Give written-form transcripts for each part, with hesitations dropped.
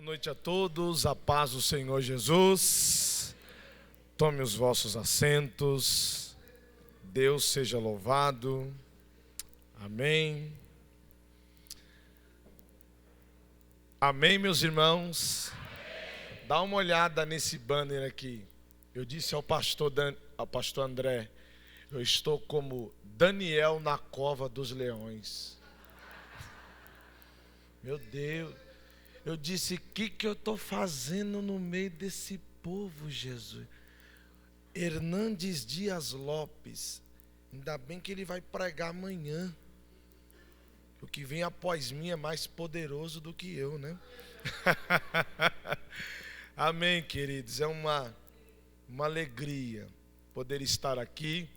Boa noite a todos, a paz do Senhor Jesus. Tome os vossos assentos. Deus seja louvado. Amém. Amém, meus irmãos. Dá uma olhada nesse banner aqui. Eu disse ao pastor André, eu estou como Daniel na cova dos leões. Meu Deus. Eu disse, o que eu estou fazendo no meio desse povo, Jesus? Hernandes Dias Lopes, ainda bem que ele vai pregar amanhã. O que vem após mim é mais poderoso do que eu, né? Amém, queridos. É uma alegria poder estar aqui,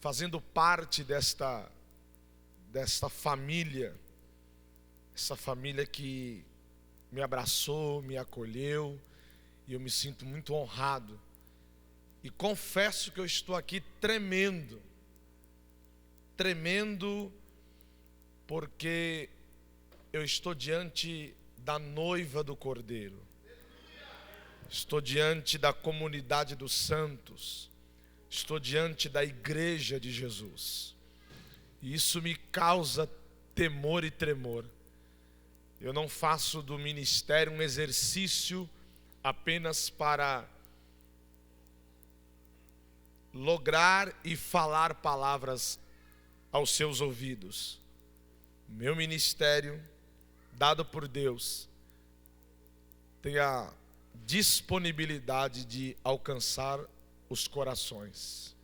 fazendo parte desta família. Essa família que me abraçou, me acolheu, e eu me sinto muito honrado. E confesso que eu estou aqui tremendo, porque eu estou diante da noiva do Cordeiro. Estou diante da comunidade dos santos. Estou diante da igreja de Jesus. E isso me causa temor e tremor. Eu não faço do ministério um exercício apenas para lograr e falar palavras aos seus ouvidos. Meu ministério, dado por Deus, tem a disponibilidade de alcançar os corações.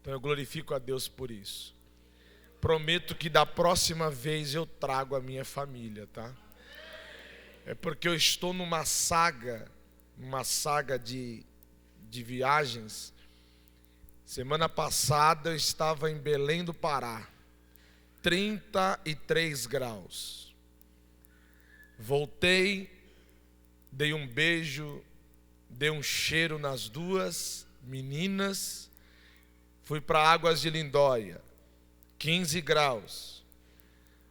Então eu glorifico a Deus por isso. Prometo que da próxima vez eu trago a minha família, tá? É porque eu estou numa saga de viagens. Semana passada eu estava em Belém do Pará, 33 graus. Voltei, dei um beijo, dei um cheiro nas duas meninas, fui para Águas de Lindóia, 15 graus.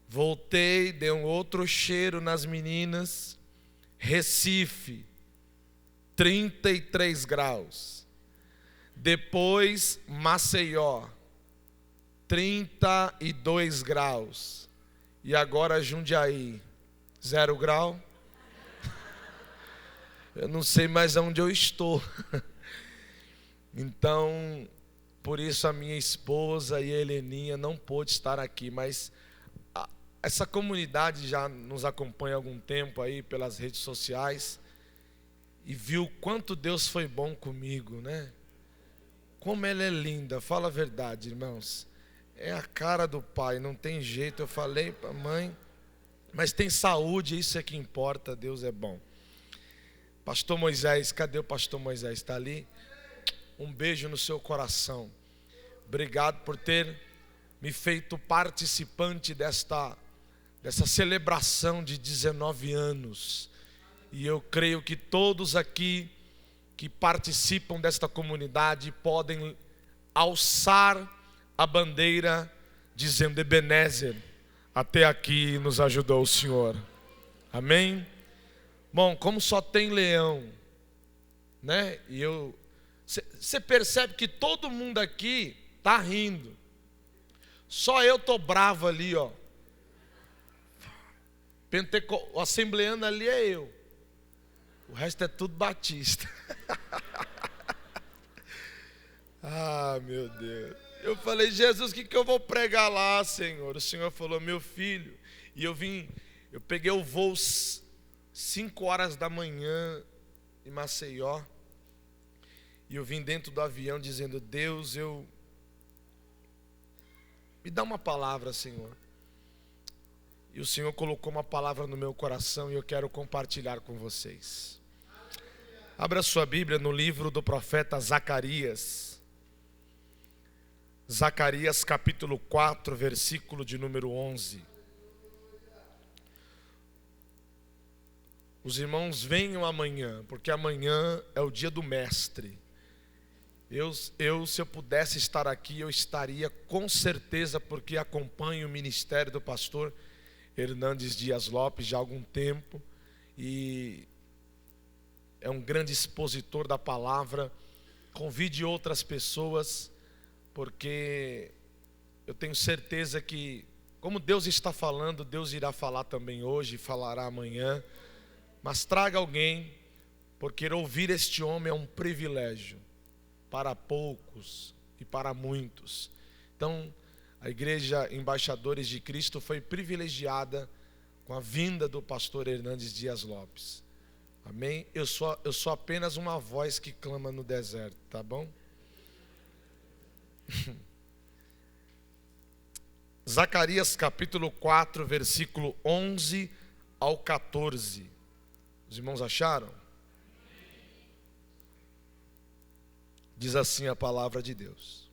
Voltei, dei um outro cheiro nas meninas. Recife, 33 graus. Depois, Maceió, 32 graus. E agora Jundiaí, 0 grau. Eu não sei mais aonde eu estou. Então, por isso a minha esposa e a Heleninha não pôde estar aqui, mas essa comunidade já nos acompanha há algum tempo aí pelas redes sociais e viu quanto Deus foi bom comigo, né? Como ela é linda, fala a verdade, irmãos. É a cara do pai, não tem jeito. Eu falei para a mãe, mas tem saúde, isso é que importa, Deus é bom. Pastor Moisés, cadê o pastor Moisés? Está ali? Um beijo no seu coração. Obrigado por ter me feito participante dessa celebração de 19 anos. E eu creio que todos aqui que participam desta comunidade podem alçar a bandeira dizendo: Ebenezer, até aqui nos ajudou o Senhor. Amém? Bom, como só tem leão, né? E você percebe que todo mundo aqui está rindo. Só eu tô bravo ali, ó. O assembleano ali é eu. O resto é tudo batista. Ah, meu Deus. Eu falei: Jesus, o que eu vou pregar lá, Senhor? O Senhor falou: meu filho. E eu peguei o voo 5 horas da manhã em Maceió. E eu vim dentro do avião dizendo: Deus, me dá uma palavra, Senhor. E o Senhor colocou uma palavra no meu coração e eu quero compartilhar com vocês. Abra sua Bíblia no livro do profeta Zacarias. Zacarias capítulo 4, versículo de número 11. Os irmãos venham amanhã, porque amanhã é o dia do mestre. Se eu pudesse estar aqui, eu estaria com certeza, porque acompanho o ministério do pastor. Hernandes Dias Lopes já há algum tempo e é um grande expositor da palavra. Convide outras pessoas, porque eu tenho certeza que, como Deus está falando, Deus irá falar também hoje, falará amanhã. Mas traga alguém, porque ouvir este homem é um privilégio para poucos e para muitos. Então, a Igreja Embaixadores de Cristo foi privilegiada com a vinda do pastor Hernandes Dias Lopes. Amém? Eu sou apenas uma voz que clama no deserto, tá bom? Zacarias capítulo 4, versículo 11 ao 14. Os irmãos acharam? Diz assim a palavra de Deus.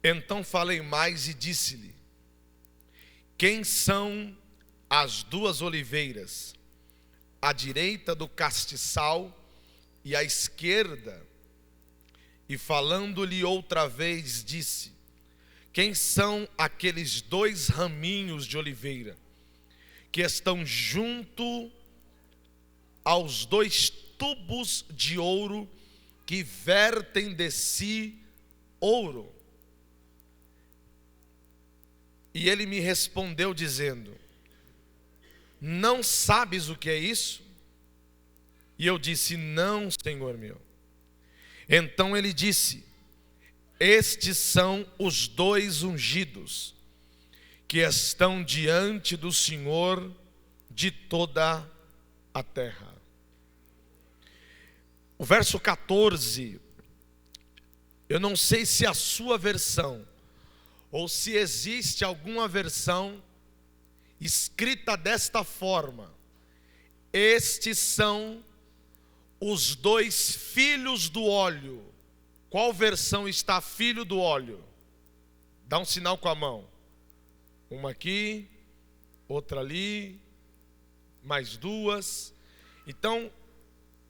Então falei mais e disse-lhe: quem são as duas oliveiras, à direita do castiçal e à esquerda? E falando-lhe outra vez, disse: quem são aqueles dois raminhos de oliveira que estão junto aos dois tubos de ouro que vertem de si ouro? E ele me respondeu dizendo: não sabes o que é isso? E eu disse: não, Senhor meu. Então ele disse: estes são os dois ungidos que estão diante do Senhor de toda a terra. O verso 14, eu não sei se a sua versão, ou se existe alguma versão escrita desta forma: estes são os dois filhos do óleo. Qual versão está filho do óleo? Dá um sinal com a mão. Uma aqui, outra ali, mais duas. Então,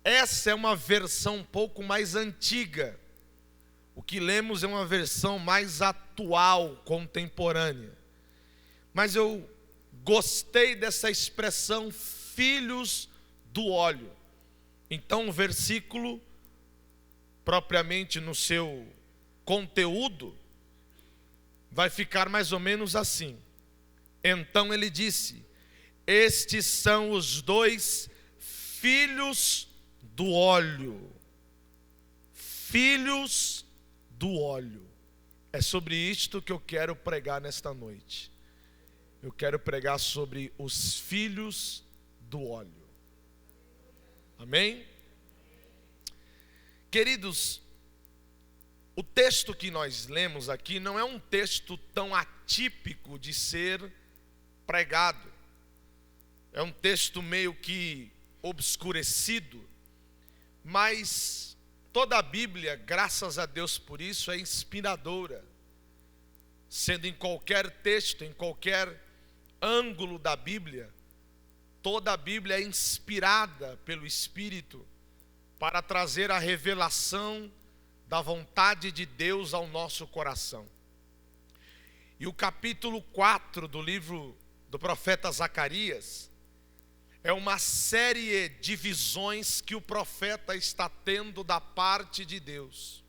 essa é uma versão um pouco mais antiga. O que lemos é uma versão mais atual, contemporânea. Mas eu gostei dessa expressão, filhos do óleo. Então o versículo, propriamente no seu conteúdo, vai ficar mais ou menos assim. Então ele disse: estes são os dois filhos do óleo. Filhos do óleo. É sobre isto que eu quero pregar nesta noite. Eu quero pregar sobre os filhos do óleo. Amém? Queridos, o texto que nós lemos aqui não é um texto tão atípico de ser pregado. É um texto meio que obscurecido, mas toda a Bíblia, graças a Deus por isso, é inspiradora. Sendo em qualquer texto, em qualquer ângulo da Bíblia, toda a Bíblia é inspirada pelo Espírito para trazer a revelação da vontade de Deus ao nosso coração. E o capítulo 4 do livro do profeta Zacarias é uma série de visões que o profeta está tendo da parte de Deus.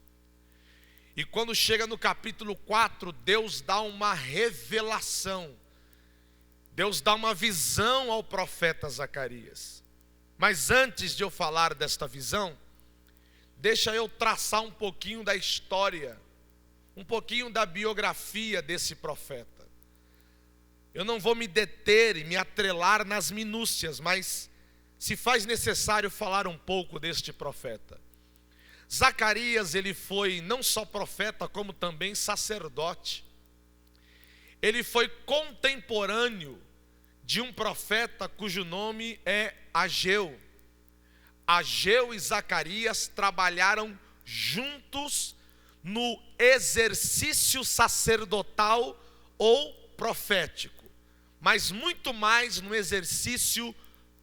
E quando chega no capítulo 4, Deus dá uma revelação. Deus dá uma visão ao profeta Zacarias. Mas antes de eu falar desta visão, deixa eu traçar um pouquinho da história, um pouquinho da biografia desse profeta. Eu não vou me deter e me atrelar nas minúcias, mas se faz necessário falar um pouco deste profeta. Zacarias, ele foi não só profeta, como também sacerdote. Ele foi contemporâneo de um profeta cujo nome é Ageu. Ageu e Zacarias trabalharam juntos no exercício sacerdotal ou profético, mas muito mais no exercício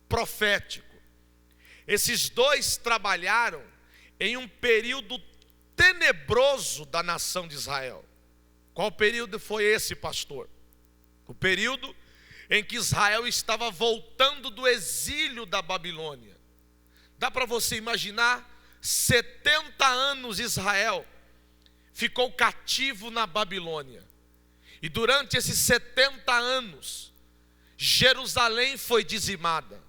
profético. Esses dois trabalharam em um período tenebroso da nação de Israel. Qual período foi esse, pastor? o período em que Israel estava voltando do exílio da Babilônia. Dá para você imaginar? 70 anos Israel ficou cativo na Babilônia. E durante esses 70 anos, Jerusalém foi dizimada.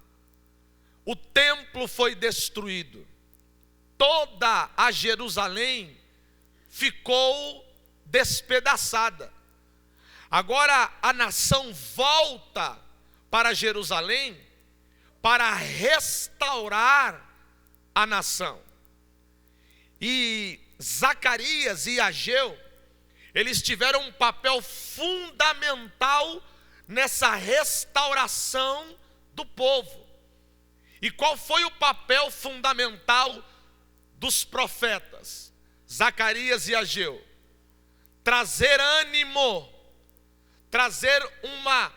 O templo foi destruído. Toda a Jerusalém ficou despedaçada. Agora a nação volta para Jerusalém para restaurar a nação. E Zacarias e Ageu, eles tiveram um papel fundamental nessa restauração do povo. E qual foi o papel fundamental dos profetas, Zacarias e Ageu? Trazer ânimo, trazer uma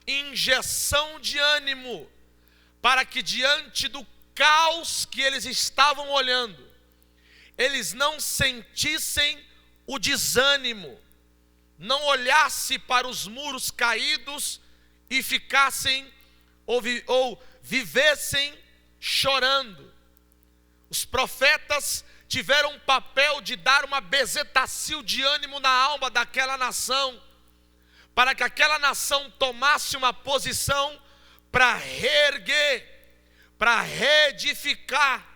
injeção de ânimo, para que diante do caos que eles estavam olhando, eles não sentissem o desânimo, não olhassem para os muros caídos e ficassem ou vivessem chorando. Os profetas tiveram um papel de dar uma bezetacil de ânimo na alma daquela nação, para que aquela nação tomasse uma posição para reerguer, para reedificar,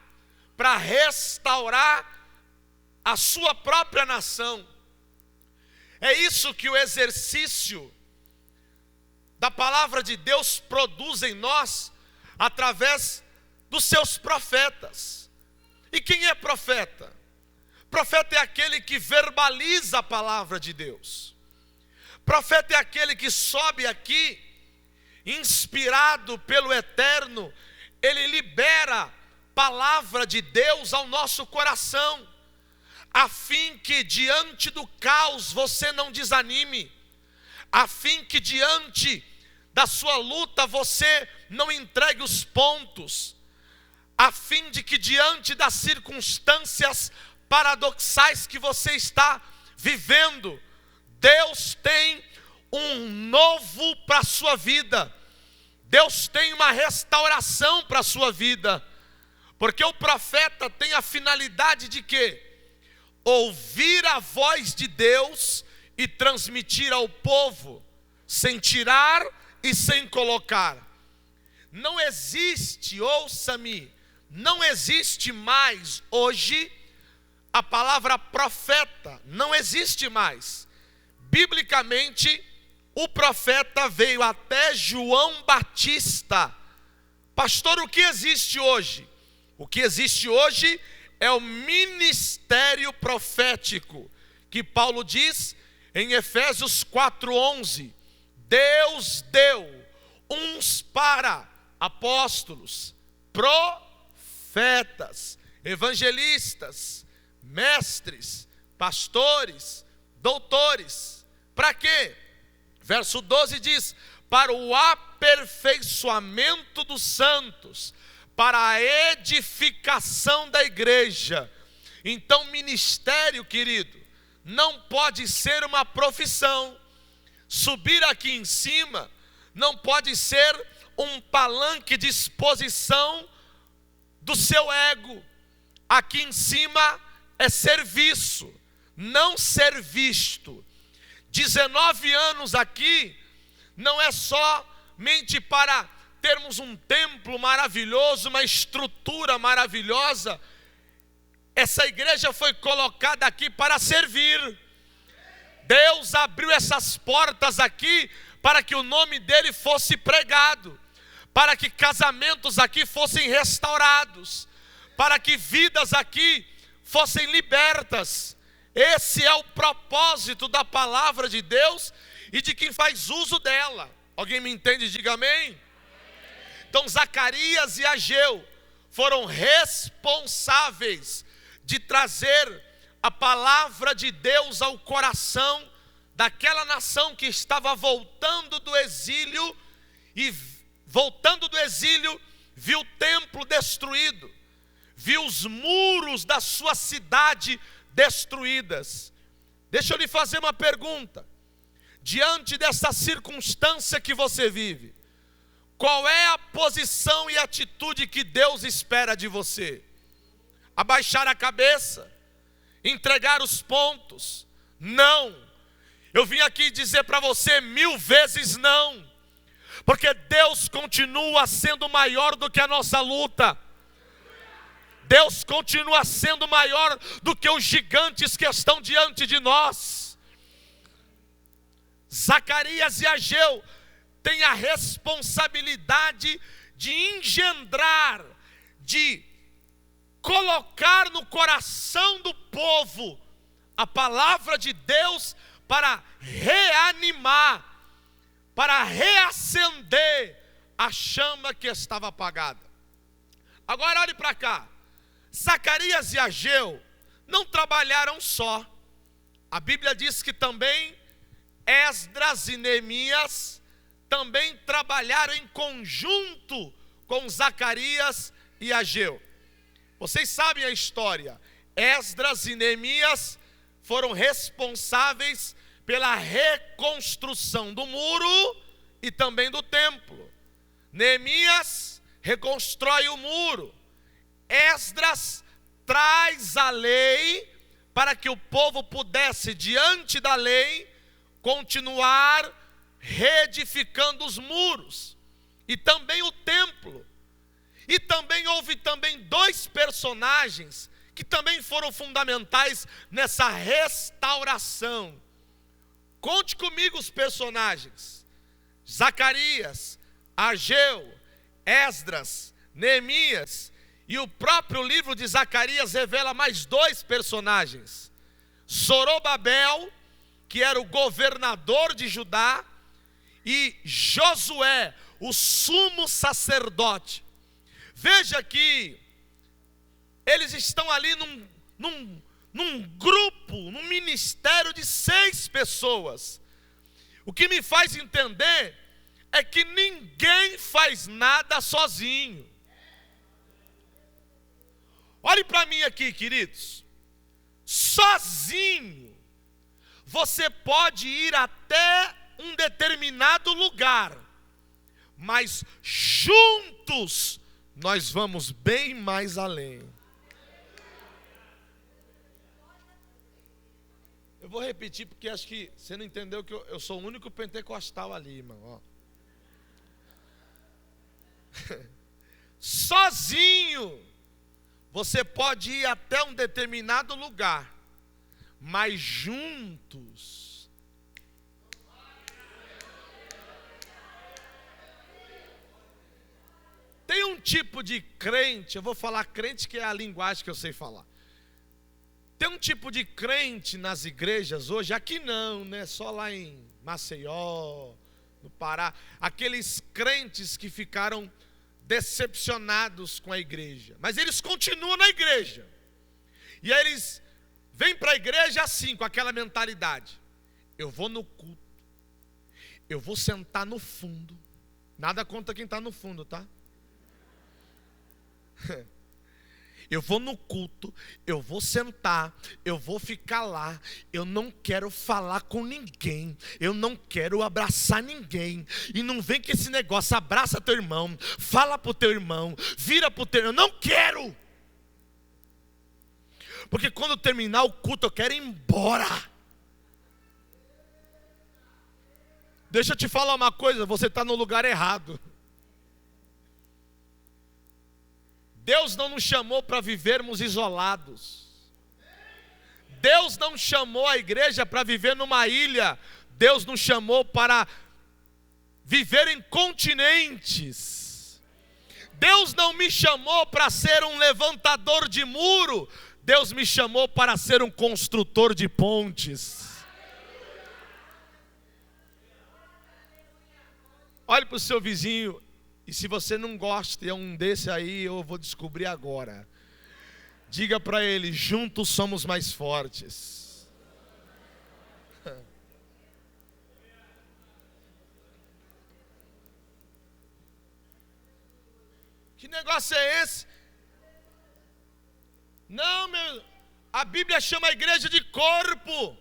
para restaurar a sua própria nação. É isso que o exercício da palavra de Deus produz em nós, através dos seus profetas. E quem é profeta? Profeta é aquele que verbaliza a palavra de Deus. Profeta é aquele que sobe aqui, inspirado pelo Eterno, ele libera palavra de Deus ao nosso coração, a fim que diante do caos você não desanime, a fim que diante da sua luta você não entregue os pontos, a fim de que diante das circunstâncias paradoxais que você está vivendo, Deus tem um novo para a sua vida. Deus tem uma restauração para a sua vida. Porque o profeta tem a finalidade de quê? Ouvir a voz de Deus e transmitir ao povo, sem tirar e sem colocar. Não existe, ouça-me, não existe mais hoje a palavra profeta, não existe mais. Biblicamente, o profeta veio até João Batista. Pastor, o que existe hoje? O que existe hoje é o ministério profético, que Paulo diz em Efésios 4:11, Deus deu uns para apóstolos, profetas, evangelistas, mestres, pastores, doutores. Para quê? Verso 12 diz, para o aperfeiçoamento dos santos, para a edificação da igreja. Então, ministério, querido, não pode ser uma profissão. Subir aqui em cima não pode ser um palanque de exposição do seu ego. Aqui em cima é serviço, não ser visto. 19 anos aqui não é somente para termos um templo maravilhoso, uma estrutura maravilhosa. Essa igreja foi colocada aqui para servir. Deus abriu essas portas aqui para que o nome dele fosse pregado, para que casamentos aqui fossem restaurados, para que vidas aqui fossem libertas. Esse é o propósito da palavra de Deus e de quem faz uso dela. Alguém me entende? Diga amém. Então Zacarias e Ageu foram responsáveis de trazer a palavra de Deus ao coração daquela nação que estava voltando do exílio, e voltando do exílio viu o templo destruído, viu os muros da sua cidade destruídas. Deixa eu lhe fazer uma pergunta. diante dessa circunstância que você vive, qual é a posição e atitude que Deus espera de você? Abaixar a cabeça? Entregar os pontos? Não. Eu vim aqui dizer para você 1000 vezes não. Porque Deus continua sendo maior do que a nossa luta. Deus continua sendo maior do que os gigantes que estão diante de nós. Zacarias e Ageu têm a responsabilidade de engendrar, de colocar no coração do povo a palavra de Deus para reanimar, para reacender a chama que estava apagada. Agora olhe para cá. Zacarias e Ageu não trabalharam só. A Bíblia diz que também Esdras e Neemias também trabalharam em conjunto com Zacarias e Ageu. Vocês sabem a história. Esdras e Neemias foram responsáveis pela reconstrução do muro e também do templo. Neemias reconstrói o muro. Esdras traz a lei para que o povo pudesse, diante da lei, continuar reedificando os muros e também o templo. E também houve também 2 personagens que também foram fundamentais nessa restauração. Conte comigo os personagens: Zacarias, Ageu, Esdras, Neemias. E o próprio livro de Zacarias revela mais 2 personagens: Zorobabel, que era o governador de Judá, e Josué, o sumo sacerdote. Veja que eles estão ali num grupo, num ministério de 6 pessoas. O que me faz entender é que ninguém faz nada sozinho. Olhe para mim aqui, queridos. Sozinho você pode ir até um determinado lugar, mas juntos nós vamos bem mais além. Eu vou repetir porque acho que você não entendeu que eu sou o único pentecostal ali, irmão. Ó. Sozinho você pode ir até um determinado lugar, mas juntos tem um tipo de crente, eu vou falar crente que é a linguagem que eu sei falar. Tem um tipo de crente nas igrejas hoje, aqui não, né? Só lá em Maceió, no Pará, aqueles crentes que ficaram decepcionados com a igreja, mas eles continuam na igreja. E aí eles vêm para a igreja assim, com aquela mentalidade: eu vou no culto, eu vou sentar no fundo. Nada contra quem está no fundo, tá? Eu vou no culto, eu vou sentar, eu vou ficar lá, eu não quero falar com ninguém, eu não quero abraçar ninguém. E não vem com esse negócio: abraça teu irmão, fala pro teu irmão, vira pro teu irmão. Eu não quero. Porque quando terminar o culto eu quero ir embora. Deixa eu te falar uma coisa, você está no lugar errado. Deus não nos chamou para vivermos isolados. Deus não chamou a igreja para viver numa ilha. Deus nos chamou para viver em continentes. Deus não me chamou para ser um levantador de muro. Deus me chamou para ser um construtor de pontes. Olhe para o seu vizinho. E se você não gosta, é um desse aí, eu vou descobrir agora. Diga para ele: juntos somos mais fortes. Que negócio é esse? Não, a Bíblia chama a igreja de corpo.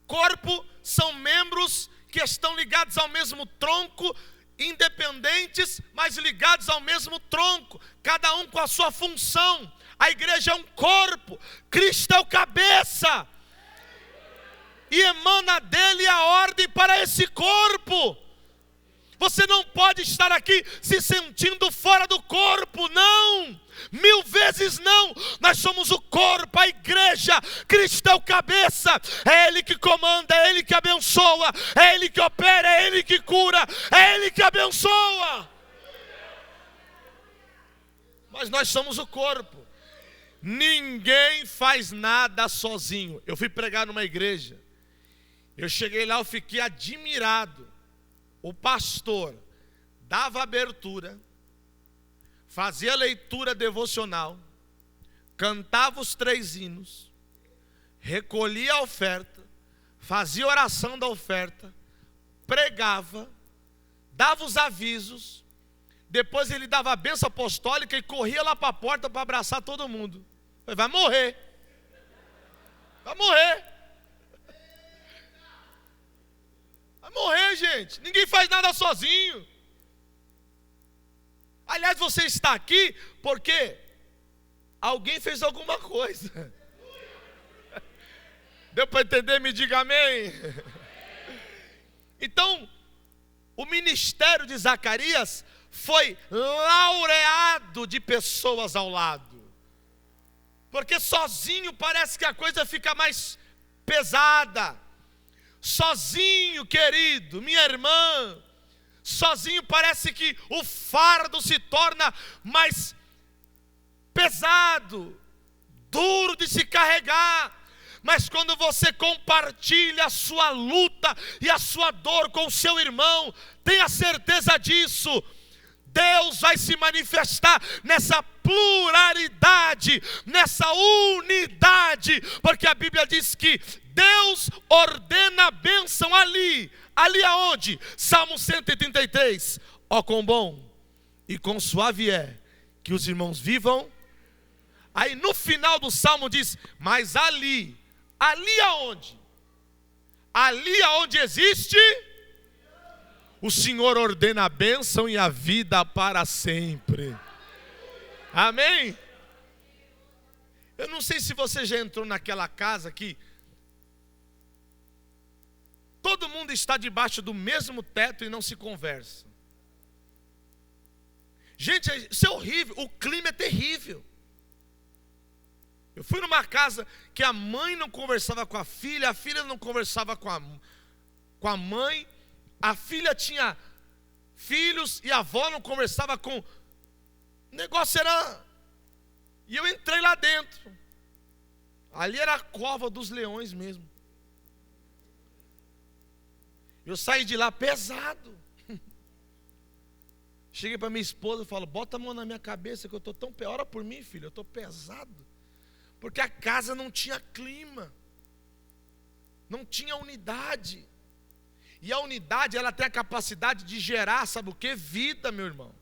Corpo são membros que estão ligados ao mesmo tronco, independentes, mas ligados ao mesmo tronco, cada um com a sua função. A igreja é um corpo, Cristo é o cabeça, e emana dele a ordem para esse corpo. Você não pode estar aqui se sentindo fora do corpo, não, 1000 vezes não. Nós somos o corpo, a igreja, Cristo é o cabeça, é Ele que comanda, é Ele que abençoa, é Ele que opera, é Ele que cura, é Ele que abençoa. Mas nós somos o corpo. Ninguém faz nada sozinho. Eu fui pregar numa igreja, eu cheguei lá, eu fiquei admirado. O pastor dava abertura, fazia leitura devocional, cantava os 3 hinos, recolhia a oferta, fazia oração da oferta, pregava, dava os avisos, depois ele dava a bênção apostólica e corria lá para a porta para abraçar todo mundo. Vai morrer, vai morrer. Vai morrer, gente. Ninguém faz nada sozinho. Aliás, você está aqui porque alguém fez alguma coisa. Deu para entender? Me diga amém. Então, o ministério de Zacarias foi laureado de pessoas ao lado. Porque sozinho parece que a coisa fica mais pesada. Sozinho, querido, minha irmã, sozinho parece que o fardo se torna mais pesado, duro de se carregar. Mas quando você compartilha a sua luta e a sua dor com o seu irmão, tenha certeza disso, Deus vai se manifestar nessa pluralidade, nessa unidade, porque a Bíblia diz que Deus ordena a bênção ali aonde? Salmo 133, ó quão bom e quão suave é que os irmãos vivam. Aí no final do Salmo diz, mas ali aonde? Ali aonde existe, o Senhor ordena a bênção e a vida para sempre. Amém? Eu não sei se você já entrou naquela casa que todo mundo está debaixo do mesmo teto e não se conversa. Gente, isso é horrível, o clima é terrível. Eu fui numa casa que a mãe não conversava com a filha não conversava com a mãe, a filha tinha filhos e a avó não conversava com... O negócio era... E eu entrei lá dentro. Ali era a cova dos leões mesmo. Eu saí de lá pesado. Cheguei para minha esposa e falo, bota a mão na minha cabeça que eu estou tão... Ora por mim, filho, eu estou pesado. Porque a casa não tinha clima. Não tinha unidade. E a unidade, ela tem a capacidade de gerar, sabe o que? Vida, meu irmão.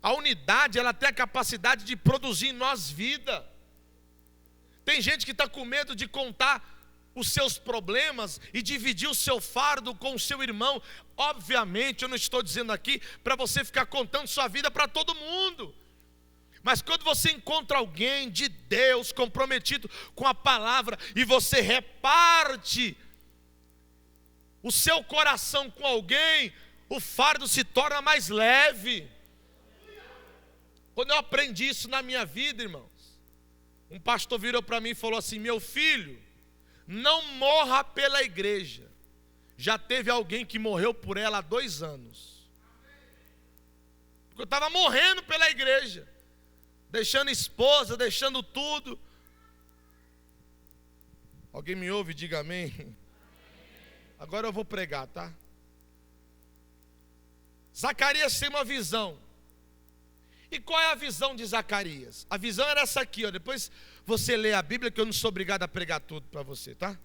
A unidade, ela tem a capacidade de produzir em nós vida. Tem gente que está com medo de contar os seus problemas e dividir o seu fardo com o seu irmão. Obviamente, eu não estou dizendo aqui para você ficar contando sua vida para todo mundo. Mas quando você encontra alguém de Deus, comprometido com a palavra, e você reparte o seu coração com alguém, o fardo se torna mais leve. Quando eu aprendi isso na minha vida, irmãos, um pastor virou para mim e falou assim, meu filho, não morra pela igreja. Já teve alguém que morreu por ela há 2 anos. Porque eu estava morrendo pela igreja, deixando esposa, deixando tudo. Alguém me ouve? Diga amém. Agora eu vou pregar, tá? Zacarias tem uma visão. E qual é a visão de Zacarias? A visão era essa aqui, ó. Depois você lê a Bíblia, que eu não sou obrigado a pregar tudo para você, tá?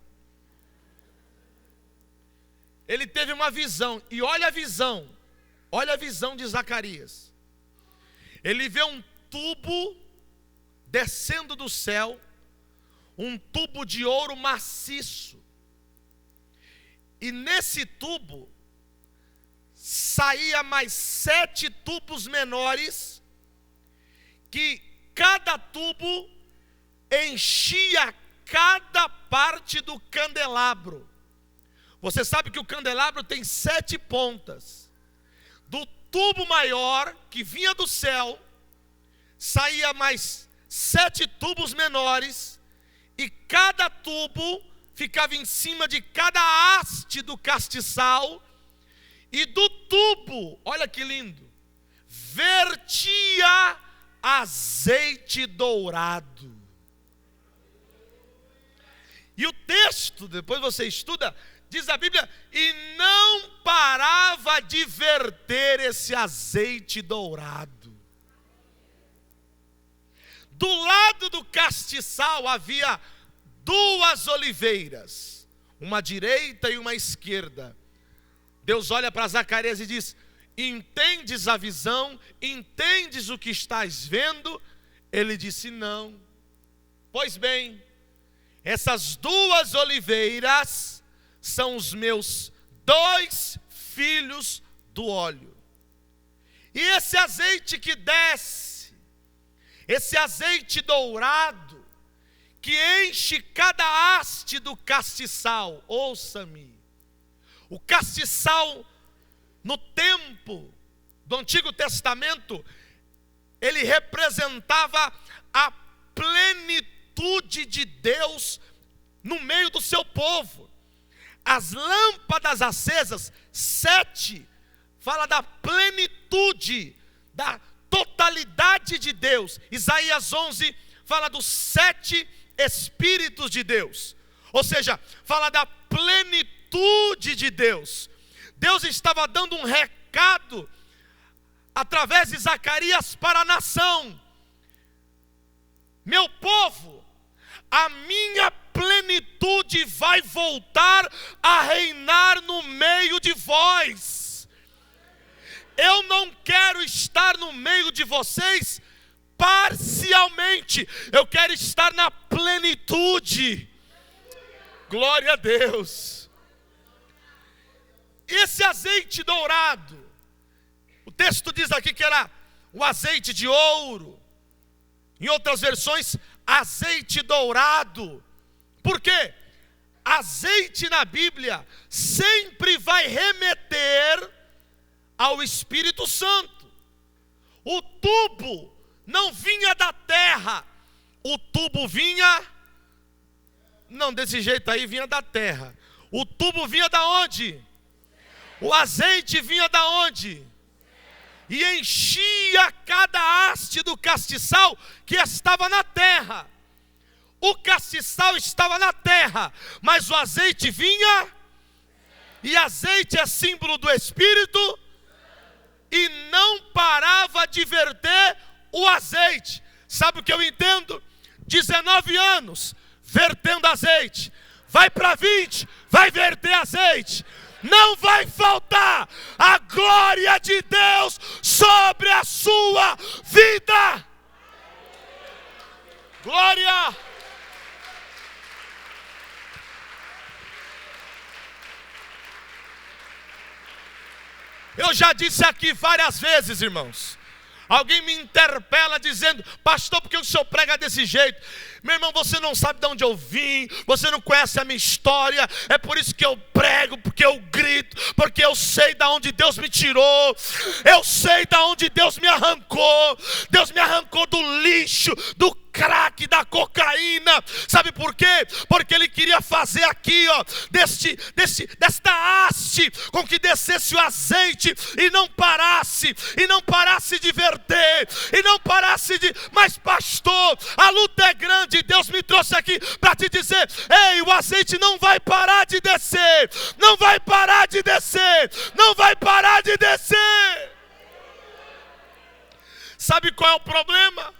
Ele teve uma visão, e olha a visão de Zacarias. Ele vê um tubo descendo do céu, um tubo de ouro maciço, E nesse tubo saía mais 7 tubos menores, que cada tubo enchia cada parte do candelabro. Você sabe que o candelabro tem 7 pontas. Do tubo maior que vinha do céu, saía mais 7 tubos menores, e cada tubo ficava em cima de cada haste do castiçal, e do tubo, olha que lindo, vertia azeite dourado. E o texto, depois você estuda, diz a Bíblia, e não parava de verter esse azeite dourado. Do lado do castiçal havia 2 oliveiras, uma à direita e uma à esquerda. Deus olha para Zacarias e diz: entendes a visão? Entendes o que estás vendo? Ele disse: não. Pois bem, essas 2 oliveiras são os meus 2 filhos do óleo. E esse azeite que desce, esse azeite dourado, que enche cada haste do castiçal, ouça-me, o castiçal no tempo do Antigo Testamento, ele representava a plenitude de Deus no meio do seu povo. As lâmpadas acesas, 7, fala da plenitude, da totalidade de Deus. Isaías 11 fala dos 7 Espíritos de Deus, ou seja, fala da plenitude de Deus. Deus estava dando um recado através de Zacarias para a nação: meu povo, a minha plenitude vai voltar a reinar no meio de vós. Eu não quero estar no meio de vocês parcialmente, eu quero estar na plenitude. Glória a Deus. Esse azeite dourado, o texto diz aqui que era o azeite de ouro, em outras versões, azeite dourado. Por quê? Azeite na Bíblia sempre vai remeter ao Espírito Santo. O tubo não vinha da terra, o tubo vinha, não desse jeito aí, vinha da terra. O tubo vinha da onde? O azeite vinha da onde? E enchia cada haste do castiçal que estava na terra. O castiçal estava na terra, mas o azeite vinha, e azeite é símbolo do Espírito, e não parava de verter o azeite. Sabe o que eu entendo? 19 anos vertendo azeite, vai para 20, vai verter azeite. Não vai faltar a glória de Deus sobre a sua vida. Glória. Eu já disse aqui várias vezes, irmãos. Alguém me interpela dizendo: pastor, por que o senhor prega desse jeito? Meu irmão, você não sabe de onde eu vim, você não conhece a minha história. É por isso que eu prego, porque eu grito, porque eu sei de onde Deus me tirou, eu sei de onde Deus me arrancou. Deus me arrancou do lixo, do crack, da cocaína. Sabe por quê? Porque Ele queria fazer aqui, ó, desta haste, com que descesse o azeite e não parasse de verter, e não parasse de... Mas pastor, a luta é grande. Deus me trouxe aqui para te dizer: ei, o azeite não vai parar de descer, não vai parar de descer, não vai parar de descer. Sabe qual é o problema?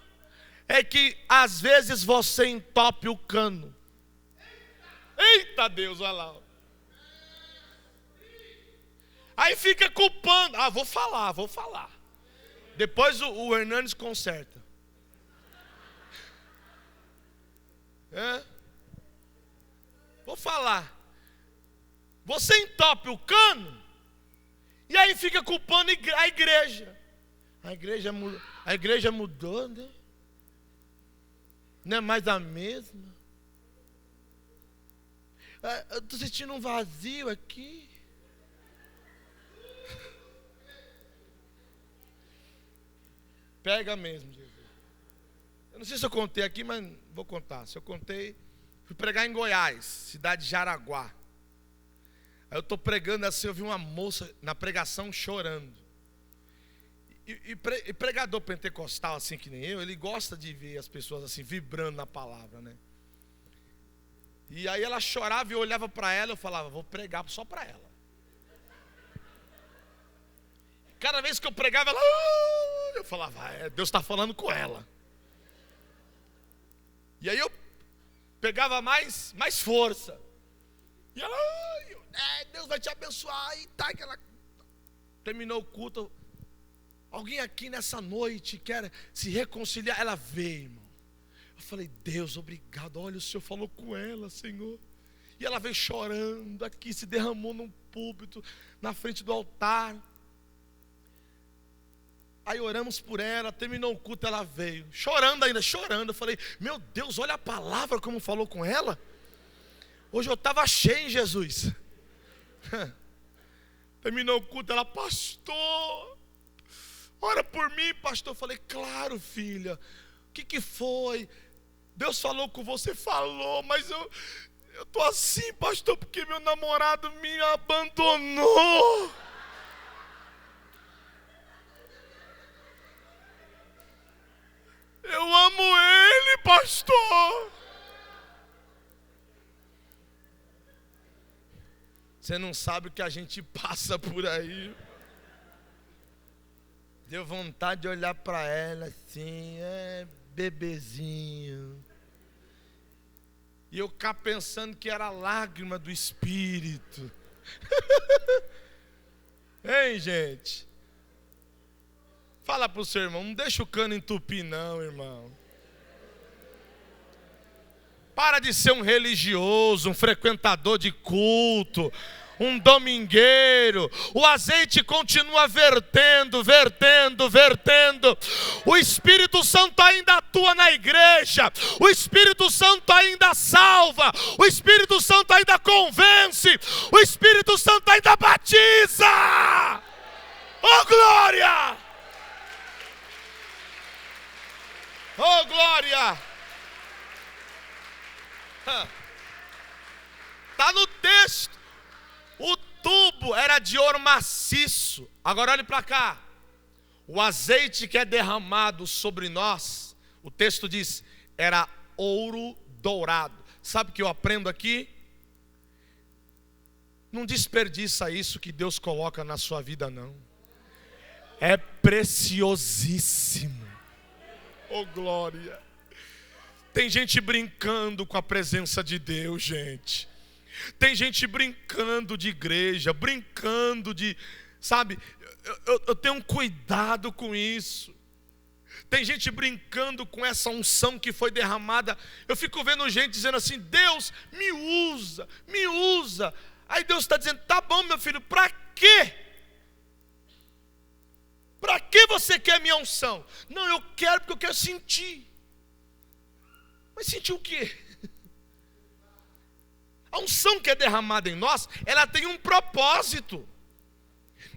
É que às vezes você entope o cano. Eita Deus, olha lá. Aí fica culpando. Ah, vou falar. Depois o Hernandes conserta. Vou falar. Você entope o cano e aí fica culpando a igreja. A igreja mudou, né? Não é mais a mesma. Eu estou sentindo um vazio aqui. Pega mesmo, Jesus. Eu não sei se eu contei aqui, mas vou contar. Se eu contei, fui pregar em Goiás, cidade de Jaraguá. Aí eu estou pregando assim, eu vi uma moça na pregação chorando. E pregador pentecostal, assim que nem eu, ele gosta de ver as pessoas assim, vibrando na palavra, né? E aí ela chorava e eu olhava para ela, eu falava, vou pregar só para ela. Cada vez que eu pregava, ela, eu falava, Deus está falando com ela. E aí eu pegava mais força. E ela, Deus vai te abençoar. E tá, que ela terminou o culto. Alguém aqui nessa noite quer se reconciliar? Ela veio, irmão. Eu falei, Deus, obrigado. Olha, o Senhor falou com ela, Senhor. E ela veio chorando aqui, se derramou num púlpito, na frente do altar. Aí oramos por ela, terminou o culto, ela veio, chorando ainda, chorando. Eu falei, meu Deus, olha a palavra como falou com ela. Hoje eu estava cheio em Jesus. Terminou o culto, ela, pastor, ora por mim, pastor. Eu falei, claro, filha. O que foi? Deus falou com você? Falou, mas eu estou assim, pastor, porque meu namorado me abandonou. Eu amo ele, pastor. Você não sabe o que a gente passa por aí. Deu vontade de olhar para ela assim, bebezinho. E eu cá pensando que era lágrima do Espírito. Hein, gente? Fala para o seu irmão, não deixa o cano entupir não, irmão. Para de ser um religioso, um frequentador de culto, um domingueiro. O azeite continua vertendo. O Espírito Santo ainda atua na igreja. O Espírito Santo ainda salva. O Espírito Santo ainda convence. O Espírito Santo ainda batiza. Oh, glória! Oh, glória! Está no texto. O tubo era de ouro maciço. Agora olhe para cá. O azeite que é derramado sobre nós, o texto diz, era ouro dourado. Sabe o que eu aprendo aqui? Não desperdiça isso que Deus coloca na sua vida, não. É preciosíssimo. Oh, glória! Tem gente brincando com a presença de Deus, gente. Tem gente brincando de igreja, brincando de, sabe, eu tenho um cuidado com isso. Tem gente brincando com essa unção que foi derramada. Eu fico vendo gente dizendo assim, Deus, me usa, me usa. Aí Deus está dizendo, tá bom, meu filho, para quê? Para que você quer minha unção? Não, eu quero porque eu quero sentir. Mas sentir o quê? A unção que é derramada em nós, ela tem um propósito.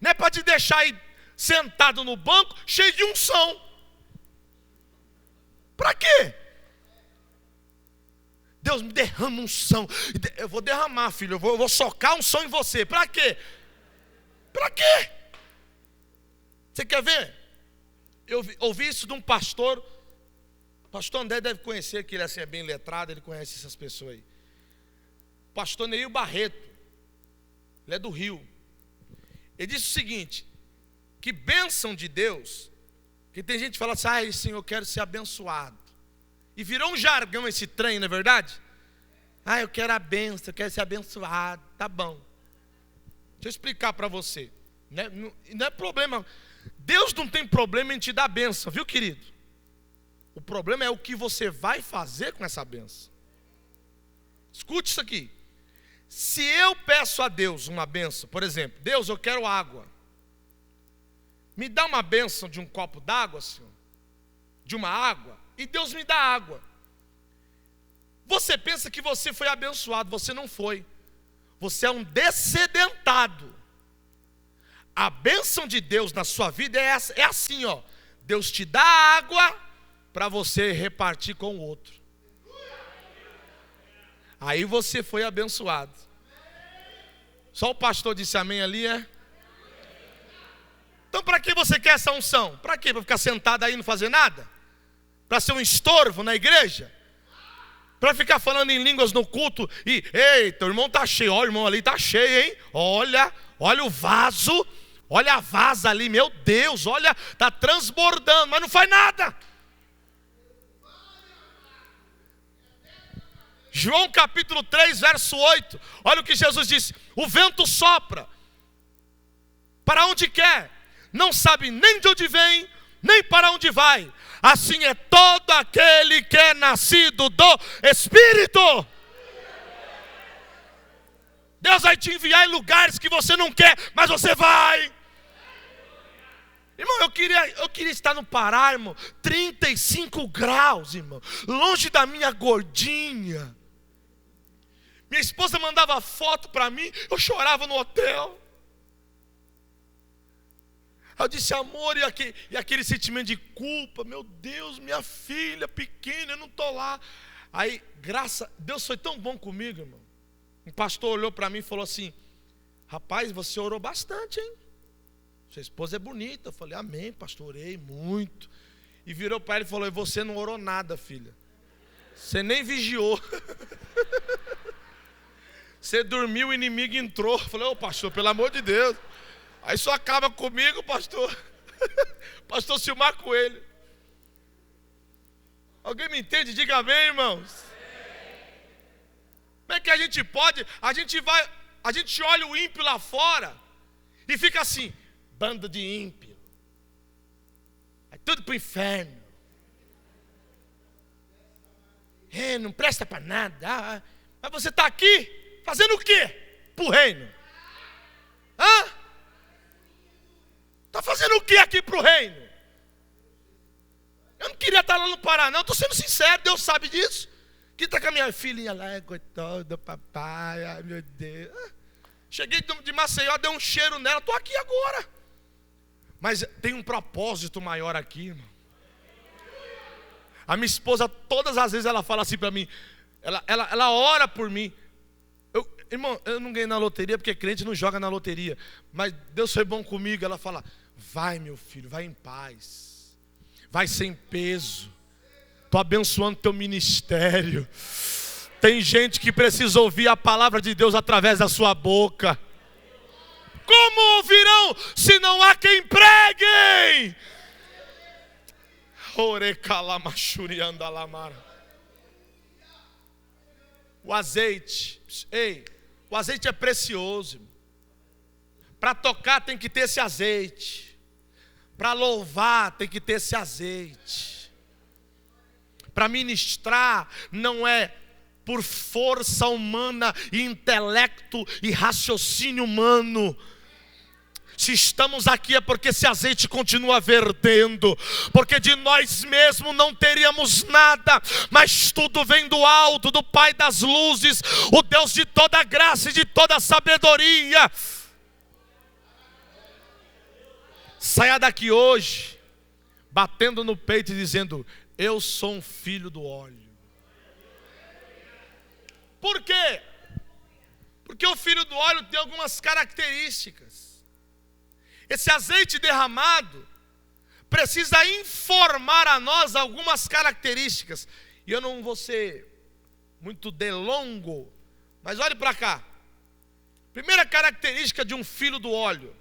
Não é para te deixar aí sentado no banco, cheio de unção. Para quê? Deus me derrama unção. Eu vou derramar, filho, eu vou socar unção em você. Para quê? Para quê? Você quer ver? Eu ouvi isso de um pastor. O pastor André deve conhecer, que ele assim, é bem letrado, ele conhece essas pessoas aí. Pastor Neil Barreto, ele é do Rio. Ele disse o seguinte, que bênção de Deus, que tem gente que fala assim, ai Senhor, eu quero ser abençoado. E virou um jargão esse trem, não é verdade? Ah, eu quero a bênção, eu quero ser abençoado, tá bom. Deixa eu explicar para você. Não é problema, Deus não tem problema em te dar bênção, viu, querido? O problema é o que você vai fazer com essa bênção. Escute isso aqui. Se eu peço a Deus uma bênção, por exemplo, Deus, eu quero água. Me dá uma bênção de um copo d'água, Senhor, de uma água, e Deus me dá água. Você pensa que você foi abençoado, você não foi. Você é um descedentado. A bênção de Deus na sua vida é assim, ó. Deus te dá água para você repartir com o outro. Aí você foi abençoado. Só o pastor disse amém ali, é? Então para que você quer essa unção? Para quê? Para ficar sentado aí e não fazer nada? Para ser um estorvo na igreja? Para ficar falando em línguas no culto e, ei, teu irmão tá cheio, ó, o irmão ali tá cheio, hein? Olha o vaso, olha a vasa ali, meu Deus, olha, tá transbordando, mas não faz nada. João capítulo 3, verso 8, olha o que Jesus disse: o vento sopra para onde quer, não sabe nem de onde vem, nem para onde vai. Assim é todo aquele que é nascido do Espírito. Deus vai te enviar em lugares que você não quer, mas você vai. Irmão, eu queria estar no Pará, irmão, 35 graus, irmão, longe da minha gordinha. Minha esposa mandava foto para mim, eu chorava no hotel. Eu disse, amor, e aquele sentimento de culpa, meu Deus, minha filha pequena, eu não estou lá. Aí, Deus foi tão bom comigo, irmão. Um pastor olhou para mim e falou assim: rapaz, você orou bastante, hein? Sua esposa é bonita. Eu falei, amém, pastor, orei muito. E virou para ele e falou: e você não orou nada, filha. Você nem vigiou. Você dormiu, o inimigo entrou. Eu falei, ô pastor, pelo amor de Deus. Aí só acaba comigo, pastor. Pastor Silmar Coelho. Alguém me entende? Diga amém, irmãos. Como é que a gente pode? A gente olha o ímpio lá fora e fica assim, banda de ímpio. É tudo pro inferno. Não presta para nada. Mas você está aqui fazendo o quê? Pro reino. Está fazendo o que aqui para o reino? Eu não queria estar lá no Pará, não. Estou sendo sincero, Deus sabe disso. Que está com a minha filhinha lá, coitada, papai, ai meu Deus. Cheguei de Maceió, dei um cheiro nela, estou aqui agora. Mas tem um propósito maior aqui, irmão. A minha esposa, todas as vezes ela fala assim para mim, ela ora por mim. Irmão, eu não ganhei na loteria porque crente não joga na loteria. Mas Deus foi bom comigo. Ela fala, vai meu filho, vai em paz. Vai sem peso. Estou abençoando teu ministério. Tem gente que precisa ouvir a palavra de Deus através da sua boca. Como ouvirão se não há quem pregue? O azeite, o azeite é precioso. Para tocar tem que ter esse azeite. Para louvar tem que ter esse azeite. Para ministrar não é por força humana e intelecto e raciocínio humano. Se estamos aqui é porque esse azeite continua vertendo, porque de nós mesmos não teríamos nada, mas tudo vem do alto, do Pai das luzes, o Deus de toda graça e de toda sabedoria. Saia daqui hoje, batendo no peito e dizendo, eu sou um filho do óleo. Por quê? Porque o filho do óleo tem algumas características. Esse azeite derramado precisa informar a nós algumas características. E eu não vou ser muito delongo, mas olhe para cá. Primeira característica de um filho do óleo.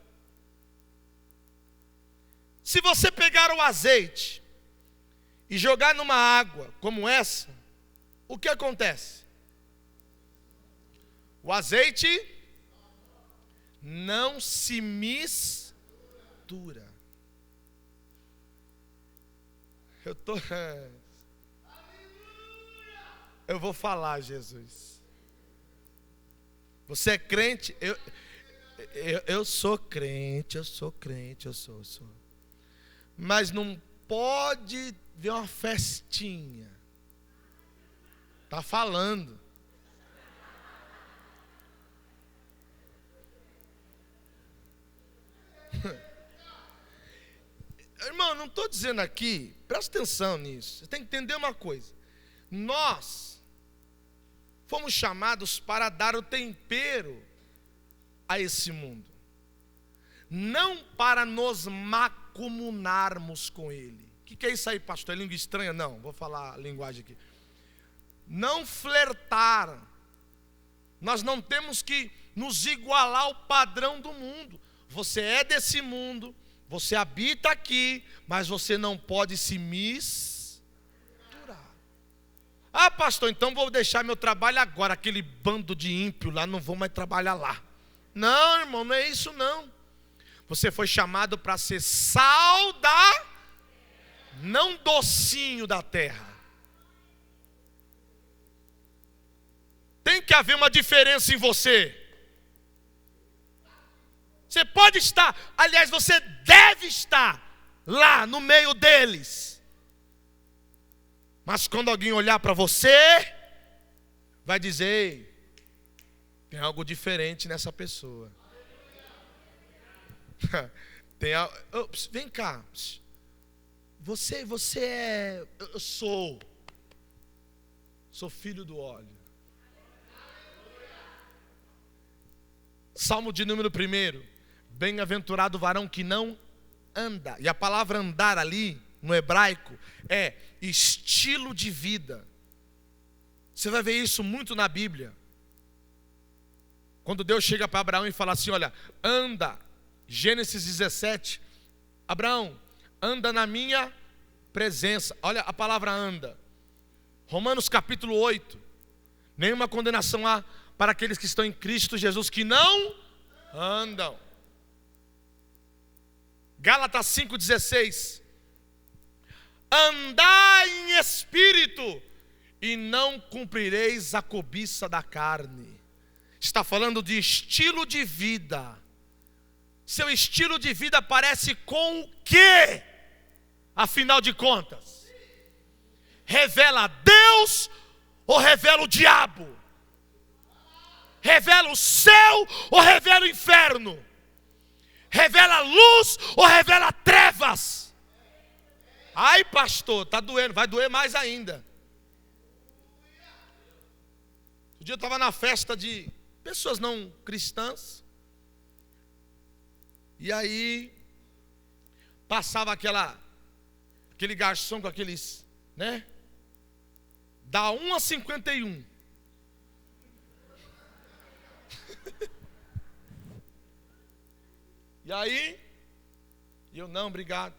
Se você pegar o azeite e jogar numa água como essa, o que acontece? O azeite não se mistura. Eu vou falar, Jesus. Você é crente? Eu sou crente, eu sou. Mas não pode ver uma festinha. Tá falando. Irmão, não estou dizendo aqui, presta atenção nisso. Você tem que entender uma coisa. Nós fomos chamados para dar o tempero a esse mundo, não para nos macumunarmos com ele. O que é isso aí, pastor? É língua estranha? Não, vou falar a linguagem aqui. Não flertar. Nós não temos que nos igualar ao padrão do mundo. Você é desse mundo, você habita aqui, mas você não pode se misturar. Ah, pastor, então vou deixar meu trabalho agora. Aquele bando de ímpio lá, não vou mais trabalhar lá. Não, irmão, não é isso não. Você foi chamado para ser sal da, não docinho da terra. Tem que haver uma diferença em você. Você pode estar, aliás, você deve estar lá no meio deles. Mas quando alguém olhar para você, vai dizer: ei, tem algo diferente nessa pessoa. Vem cá. Você é... Eu sou filho do óleo. Salmo de número 1. Bem-aventurado o varão que não anda. E a palavra andar ali, no hebraico, é estilo de vida. Você vai ver isso muito na Bíblia. Quando Deus chega para Abraão e fala assim: olha, anda. Gênesis 17. Abraão, anda na minha presença. Olha a palavra anda. Romanos capítulo 8. Nenhuma condenação há para aqueles que estão em Cristo Jesus, que não andam. Gálatas 5,16. Andai em espírito, e não cumprireis a cobiça da carne. Está falando de estilo de vida. Seu estilo de vida parece com o quê? Afinal de contas, revela Deus ou revela o diabo? Revela o céu ou revela o inferno? Revela luz ou revela trevas? Ai, pastor, está doendo, vai doer mais ainda. Um dia eu estava na festa de pessoas não cristãs. E aí passava aquele garçom com aqueles, né? Dá 1 a 51. E aí, eu não, obrigado.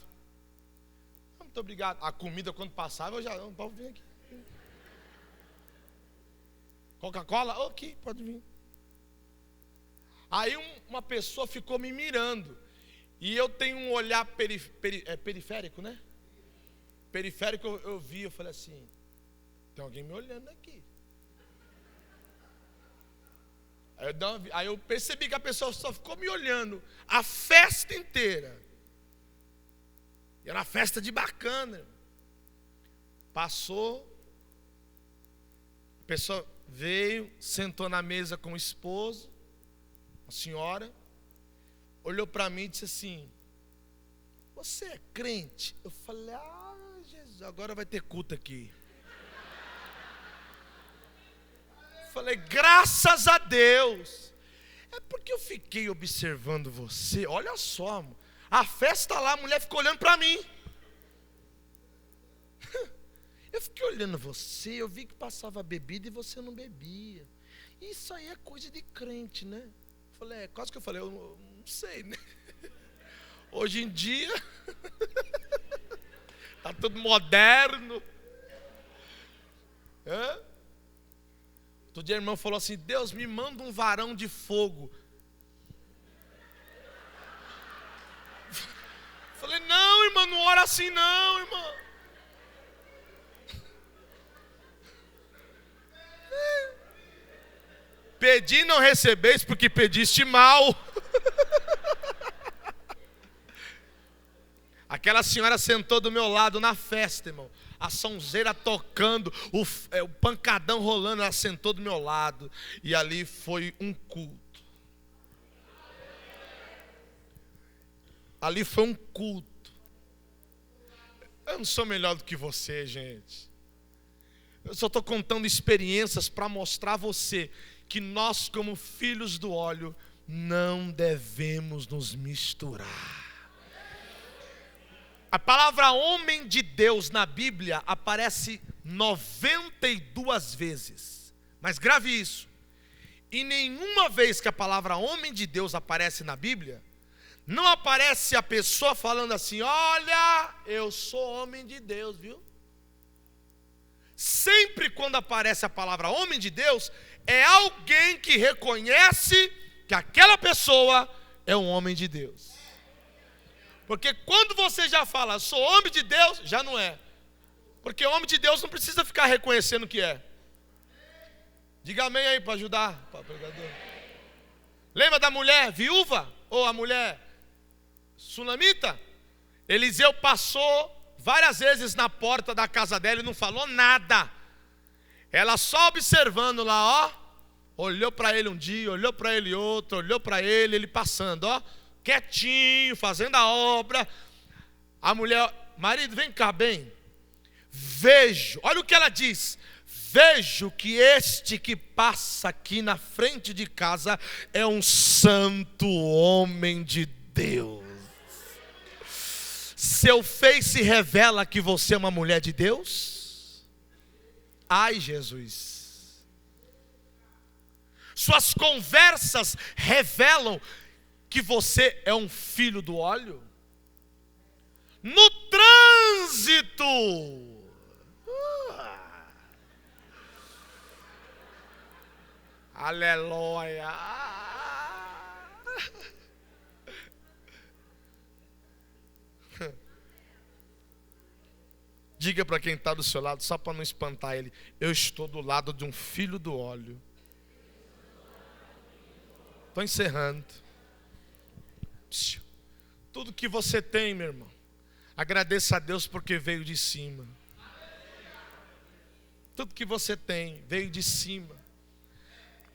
Muito obrigado. A comida quando passava, eu já, não, pode vir aqui. Coca-Cola? Ok, pode vir. Aí uma pessoa ficou me mirando. E eu tenho um olhar periférico, né? Periférico, eu vi, eu falei assim: tem alguém me olhando aqui. Aí eu percebi que a pessoa só ficou me olhando a festa inteira. E era uma festa de bacana. Passou, a pessoa veio, sentou na mesa com o esposo, a senhora, olhou para mim e disse assim: você é crente? Eu falei: ah, Jesus, agora vai ter culto aqui. Falei: graças a Deus. É porque eu fiquei observando você. Olha só, a festa lá, a mulher ficou olhando para mim. Eu fiquei olhando você, eu vi que passava bebida e você não bebia. Isso aí é coisa de crente, né? Falei, quase que eu falei, eu não sei, né? Hoje em dia tá tudo moderno. Outro dia a irmã falou assim: Deus, me manda um varão de fogo. Falei: não, irmã, não ora assim não, irmã. Pedi e não recebeis porque pediste mal. Aquela senhora sentou do meu lado na festa, irmão. A sonzeira tocando, o pancadão rolando, ela sentou do meu lado. E ali foi um culto. Ali foi um culto. Eu não sou melhor do que você, gente. Eu só estou contando experiências para mostrar a você que nós, como filhos do óleo, não devemos nos misturar. A palavra homem de Deus na Bíblia aparece 92 vezes. Mas grave isso. E nenhuma vez que a palavra homem de Deus aparece na Bíblia, não aparece a pessoa falando assim: olha, eu sou homem de Deus, viu? Sempre quando aparece a palavra homem de Deus, é alguém que reconhece que aquela pessoa é um homem de Deus. Porque quando você já fala, sou homem de Deus, já não é. Porque homem de Deus não precisa ficar reconhecendo o que é. Diga amém aí para ajudar, para pregador. Lembra da mulher viúva? Ou a mulher sunamita? Eliseu passou várias vezes na porta da casa dela e não falou nada. Ela só observando lá, ó. Olhou para ele um dia, olhou para ele outro, olhou para ele passando, ó. Quietinho, fazendo a obra. A mulher, marido, vem cá bem. Vejo, olha o que ela diz. Vejo que este que passa aqui na frente de casa é um santo homem de Deus. Seu face revela que você é uma mulher de Deus? Ai, Jesus. Suas conversas revelam que você é um filho do óleo? No trânsito. Aleluia. Diga para quem está do seu lado, só para não espantar ele: eu estou do lado de um filho do óleo. Estou encerrando. Tudo que você tem, meu irmão, agradeça a Deus porque veio de cima. Tudo que você tem veio de cima.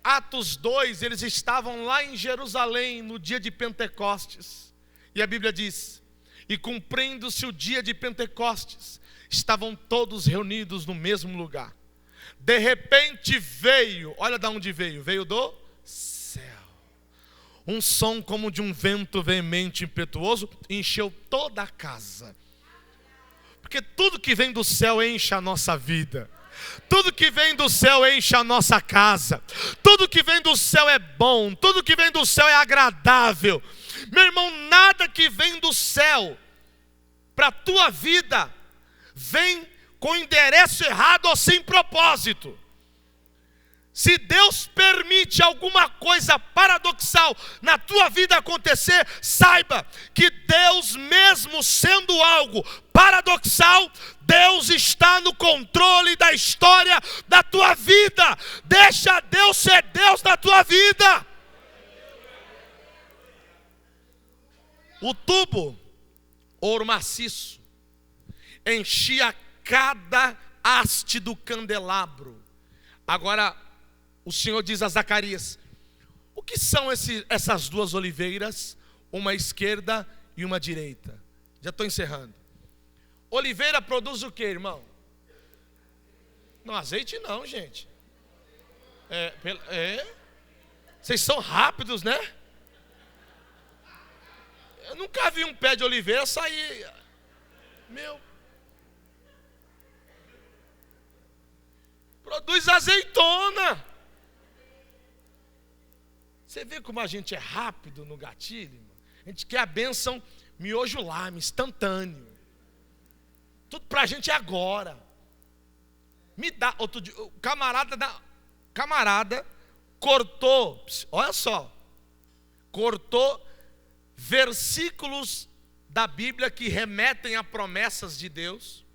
Atos 2, eles estavam lá em Jerusalém no dia de Pentecostes. E a Bíblia diz: e cumprindo-se o dia de Pentecostes, estavam todos reunidos no mesmo lugar. De repente veio, olha de onde veio, veio do céu. Um som como de um vento veemente e impetuoso encheu toda a casa. Porque tudo que vem do céu enche a nossa vida. Tudo que vem do céu enche a nossa casa. Tudo que vem do céu é bom. Tudo que vem do céu é agradável. Meu irmão, nada que vem do céu para a tua vida vem com endereço errado ou sem propósito. Se Deus permite alguma coisa paradoxal na tua vida acontecer, saiba que Deus, mesmo sendo algo paradoxal, Deus está no controle da história da tua vida. Deixa Deus ser Deus na tua vida. O tubo, ouro maciço, enchia cada haste do candelabro. Agora, o Senhor diz a Zacarias: o que são essas duas oliveiras? Uma à esquerda e uma à direita. Já estou encerrando. Oliveira produz o que, irmão? Não, azeite não, gente. Vocês são rápidos, né? Eu nunca vi um pé de oliveira sair. Produz azeitona. Você vê como a gente é rápido no gatilho, irmão? A gente quer a bênção miojo lame, instantâneo. Tudo pra gente é agora. Me dá. Outro dia, o camarada cortou, olha só, cortou versículos da Bíblia que remetem a promessas de Deus.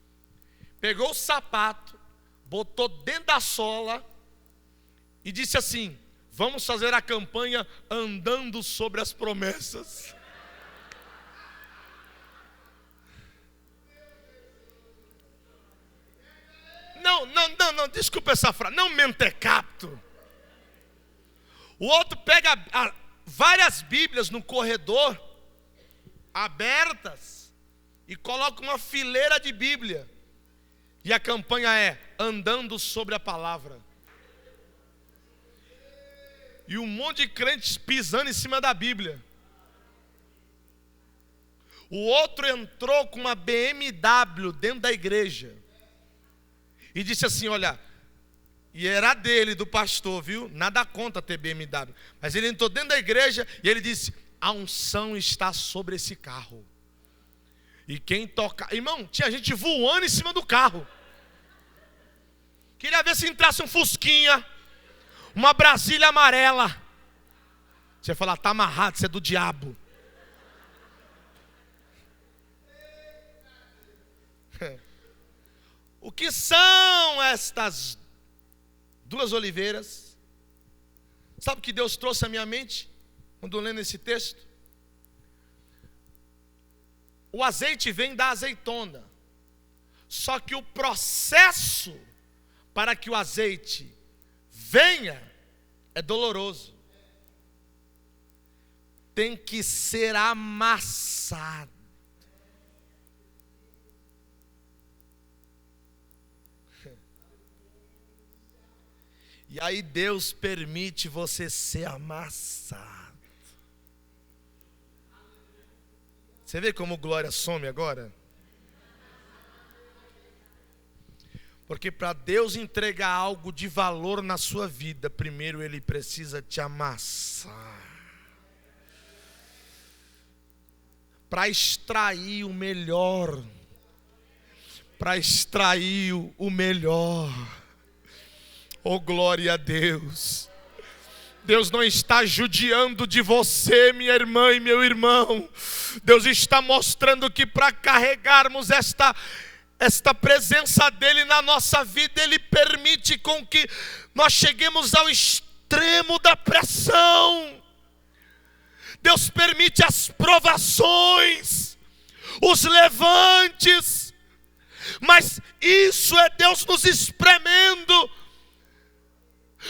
Pegou o sapato, botou dentro da sola e disse assim: Vamos fazer a campanha andando sobre as promessas. Não, desculpa essa frase, não mentecapto. O outro pega várias Bíblias no corredor, abertas, e coloca uma fileira de Bíblia. E a campanha é andando sobre a palavra. E um monte de crentes pisando em cima da Bíblia. O outro entrou com uma BMW dentro da igreja. E disse assim, olha, e era dele, do pastor, viu? Nada contra ter BMW. Mas ele entrou dentro da igreja e ele disse, a unção está sobre esse carro. E quem toca... Irmão, tinha gente voando em cima do carro. Queria ver se entrasse um Fusquinha, uma Brasília amarela. Você ia falar, está amarrado, você é do diabo. O que são estas duas oliveiras? Sabe o que Deus trouxe à minha mente quando lendo esse texto? O azeite vem da azeitona. Só que o processo para que o azeite venha é doloroso. Tem que ser amassado. E aí Deus permite você ser amassado. Você vê como glória some agora? Porque para Deus entregar algo de valor na sua vida, primeiro Ele precisa te amassar. Para extrair o melhor. Para extrair o melhor. Oh, glória a Deus. Deus não está judiando de você, minha irmã e meu irmão. Deus está mostrando que para carregarmos esta presença dEle na nossa vida, Ele permite com que nós cheguemos ao extremo da pressão. Deus permite as provações, os levantes, mas isso é Deus nos espremendo.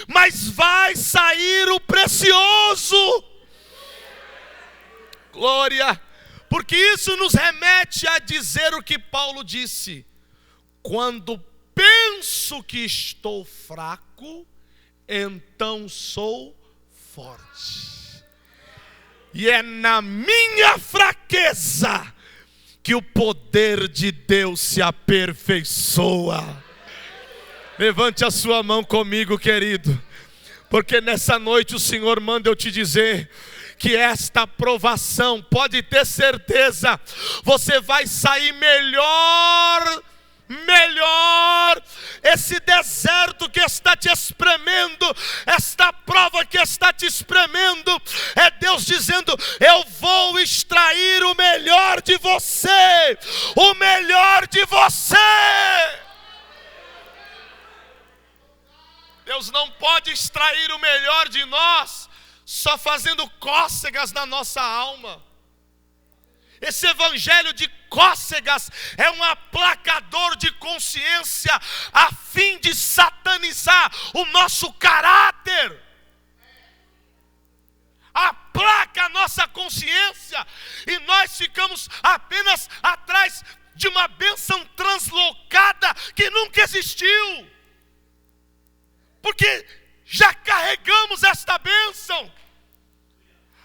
Mas vai sair o precioso. Glória. Porque isso nos remete a dizer o que Paulo disse: quando penso que estou fraco, então sou forte. E é na minha fraqueza que o poder de Deus se aperfeiçoa. Levante a sua mão comigo, querido, porque nessa noite o Senhor manda eu te dizer que esta provação, pode ter certeza, você vai sair melhor. Esse deserto que está te espremendo, esta prova que está te espremendo, é Deus dizendo: eu vou extrair o melhor de você, o melhor de você. Deus não pode extrair o melhor de nós só fazendo cócegas na nossa alma. Esse evangelho de cócegas é um aplacador de consciência a fim de satanizar o nosso caráter. Aplaca a nossa consciência e nós ficamos apenas atrás de uma bênção translocada que nunca existiu. Porque já carregamos esta bênção.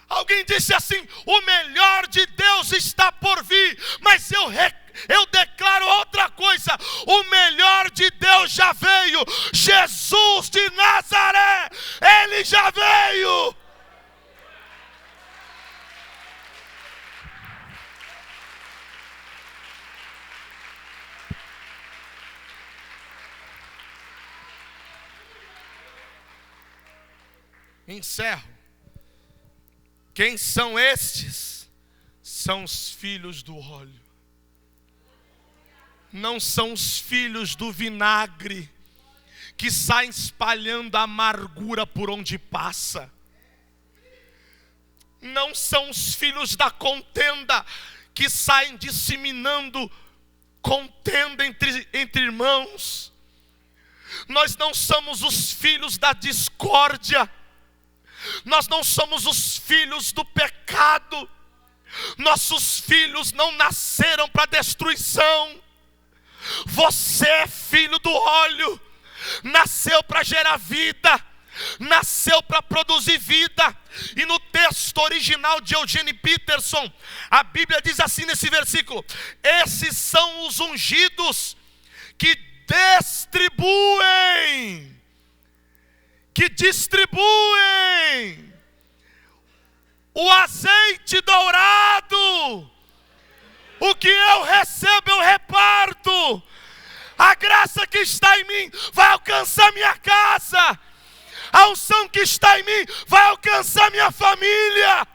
Alguém disse assim: o melhor de Deus está por vir. Mas eu declaro outra coisa: o melhor de Deus já veio. Jesus de Nazaré, Ele já veio. Encerro. Quem são estes? São os filhos do óleo. Não são os filhos do vinagre. que saem espalhando amargura por onde passa. Não são os filhos da contenda que saem disseminando contenda entre irmãos. Nós não somos os filhos da discórdia. Nós não somos os filhos do pecado. Nossos filhos não nasceram para destruição. Você é filho do óleo, nasceu para gerar vida, nasceu para produzir vida. E no texto original de Eugene Peterson, a Bíblia diz assim nesse versículo: esses são os ungidos que distribuem o azeite dourado. O que eu recebo, eu reparto. A graça que está em mim vai alcançar minha casa. A unção que está em mim vai alcançar minha família.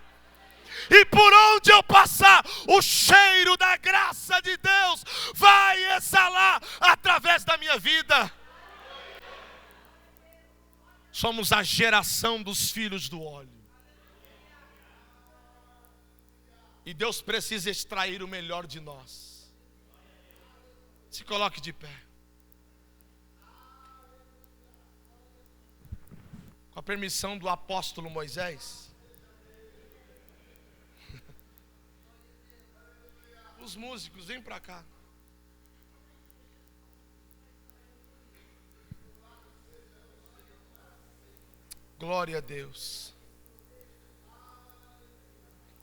E por onde eu passar, o cheiro da graça de Deus vai exalar através da minha vida. Somos a geração dos filhos do óleo. E Deus precisa extrair o melhor de nós. Se coloque de pé. Com a permissão do apóstolo Moisés. Os músicos, vem para cá. Glória a Deus.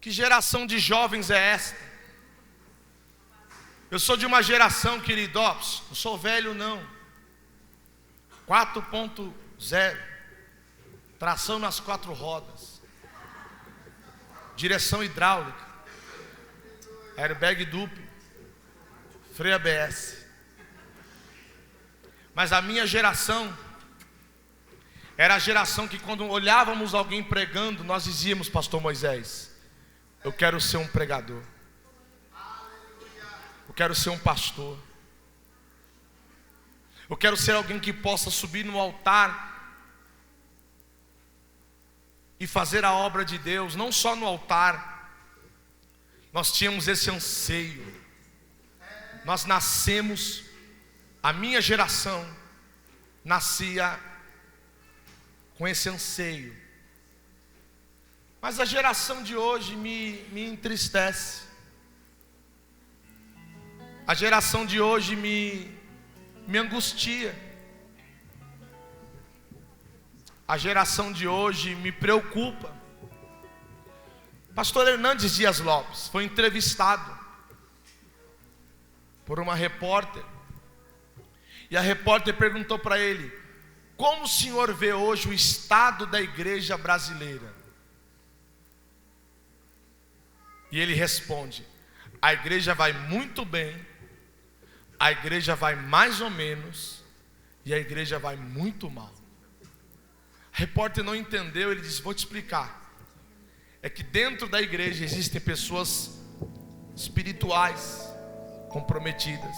Que geração de jovens é esta? Eu sou de uma geração, queridos, não sou velho não. 4.0, tração nas 4 rodas, direção hidráulica, airbag duplo, freio ABS. Mas a minha geração era a geração que quando olhávamos alguém pregando, nós dizíamos: pastor Moisés, eu quero ser um pregador. Eu quero ser um pastor. Eu quero ser alguém que possa subir no altar e fazer a obra de Deus, não só no altar. Nós tínhamos esse anseio. Nós nascemos, a minha geração nascia com esse anseio. Mas a geração de hoje me entristece. A geração de hoje me angustia. A geração de hoje me preocupa. Pastor Hernandes Dias Lopes foi entrevistado por uma repórter. E a repórter perguntou para ele: como o senhor vê hoje o estado da igreja brasileira? E ele responde: a igreja vai muito bem, a igreja vai mais ou menos, e a igreja vai muito mal. O repórter não entendeu, ele disse: vou te explicar. É que dentro da igreja existem pessoas espirituais, comprometidas.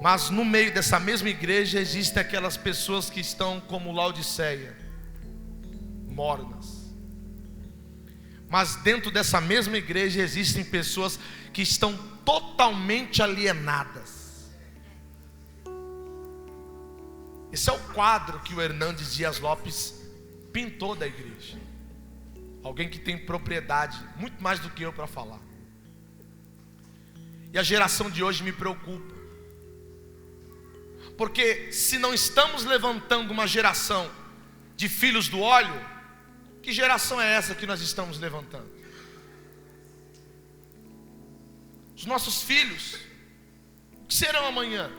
Mas no meio dessa mesma igreja existem aquelas pessoas que estão como Laodiceia, mornas. Mas dentro dessa mesma igreja existem pessoas que estão totalmente alienadas. Esse é o quadro que o Hernandes Dias Lopes pintou da igreja. Alguém que tem propriedade, muito mais do que eu para falar. E a geração de hoje me preocupa. Porque se não estamos levantando uma geração de filhos do óleo, que geração é essa que nós estamos levantando? Os nossos filhos, o que serão amanhã?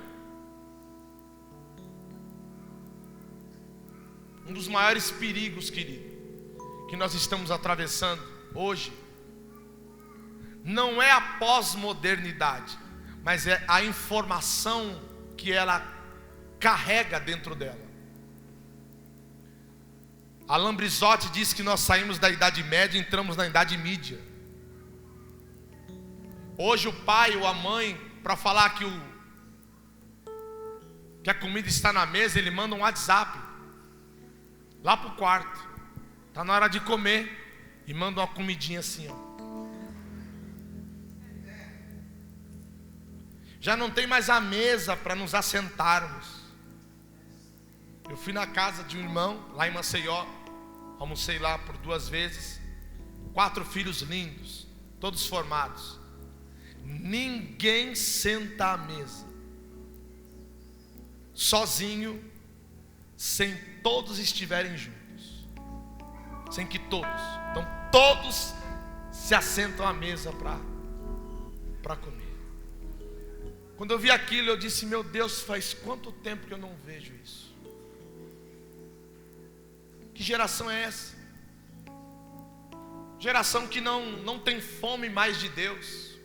Um dos maiores perigos, querido, que nós estamos atravessando hoje, não é a pós-modernidade, mas é a informação que ela carrega dentro dela. Alain Brizotti diz que nós saímos da Idade Média e entramos na Idade Mídia. Hoje o pai ou a mãe, para falar que que a comida está na mesa, ele manda um WhatsApp lá pro quarto. Tá na hora de comer e manda uma comidinha assim, ó. Já não tem mais a mesa para nos assentarmos. Eu fui na casa de um irmão lá em Maceió, almocei lá por 2 vezes. 4 filhos lindos, todos formados. Ninguém senta à mesa sozinho, sem todos estiverem juntos. Sem que todos. Então todos se assentam à mesa para comer. Quando eu vi aquilo, eu disse: meu Deus, faz quanto tempo que eu não vejo isso? Que geração é essa? Geração que não tem fome mais de Deus.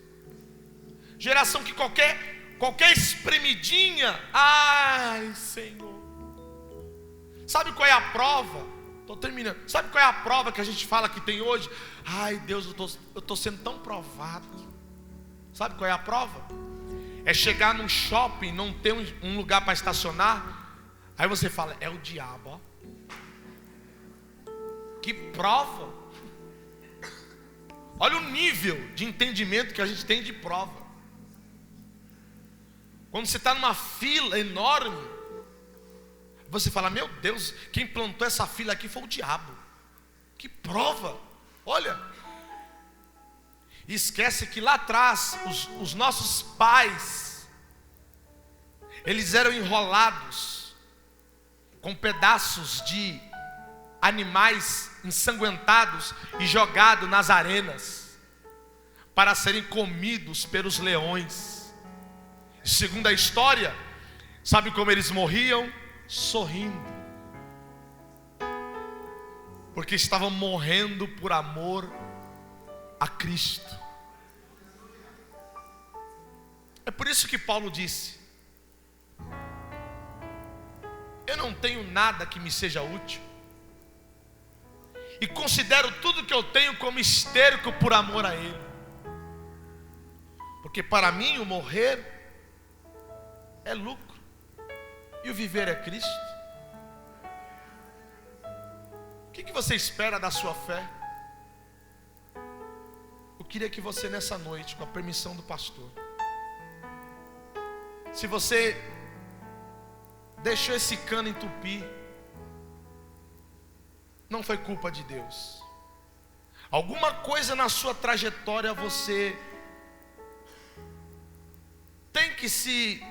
Geração que qualquer espremidinha, ai Senhor. Sabe qual é a prova? Estou terminando. Sabe qual é a prova que a gente fala que tem hoje? Ai Deus, eu estou sendo tão provado. Sabe qual é a prova? É chegar num shopping, não ter um lugar para estacionar. Aí você fala: é o diabo, ó. Que prova. Olha o nível de entendimento que a gente tem de prova. Quando você está numa fila enorme, você fala: meu Deus, quem plantou essa fila aqui foi o diabo. Que prova. Olha. E esquece que lá atrás os nossos pais, eles eram enrolados com pedaços de animais ensanguentados e jogados nas arenas para serem comidos pelos leões. Segundo a história, sabe como eles morriam? Sorrindo, porque estavam morrendo por amor a Cristo. É por isso que Paulo disse: eu não tenho nada que me seja útil, e considero tudo que eu tenho como esterco por amor a Ele. Porque para mim o morrer é lucro, e o viver é Cristo. O que você espera da sua fé? Eu queria que você nessa noite, com a permissão do pastor, se você deixou esse cano entupir, não foi culpa de Deus. Alguma coisa na sua trajetória você tem que se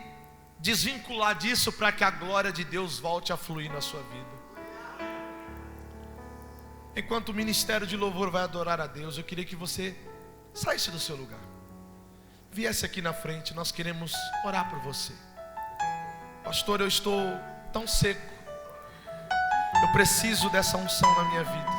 desvincular disso para que a glória de Deus volte a fluir na sua vida. Enquanto o ministério de louvor vai adorar a Deus, eu queria que você saísse do seu lugar, viesse aqui na frente. Nós queremos orar por você. Pastor, eu estou tão seco, eu preciso dessa unção na minha vida.